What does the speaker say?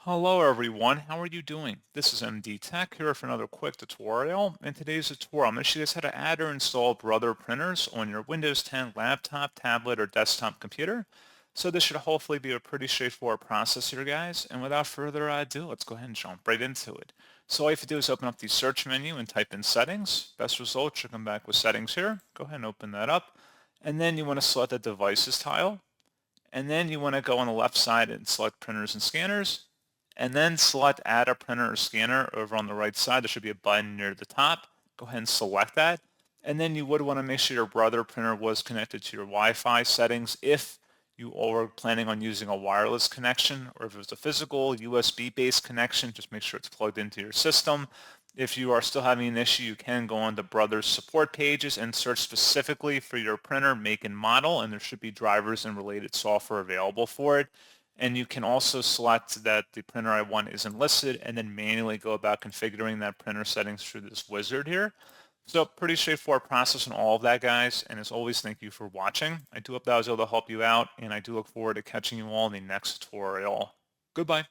Hello everyone, how are you doing? This is MD Tech here for another quick tutorial. In today's tutorial, I'm going to show you guys how to add or install Brother printers on your Windows 10 laptop, tablet, or desktop computer. So this should hopefully be a pretty straightforward process here, guys. And without further ado, let's go ahead and jump right into it. So all you have to do is open up the search menu and type in settings. Best result should come back with settings here. Go ahead and open that up. And then you want to select the devices tile. And then you want to go on the left side and select printers and scanners, and then select add a printer or scanner over on the right side. There should be a button near the top. Go ahead and select that. And then you would want to make sure your Brother printer was connected to your Wi-Fi settings if you were planning on using a wireless connection, or if it was a physical USB-based connection, just make sure it's plugged into your system. If you are still having an issue, you can go on to Brother's support pages and search specifically for your printer, make and model, and there should be drivers and related software available for it. And you can also select that the printer I want isn't listed and then manually go about configuring that printer settings through this wizard here. So pretty straightforward process on all of that, guys. And as always, thank you for watching. I do hope that I was able to help you out, and I do look forward to catching you all in the next tutorial. Goodbye.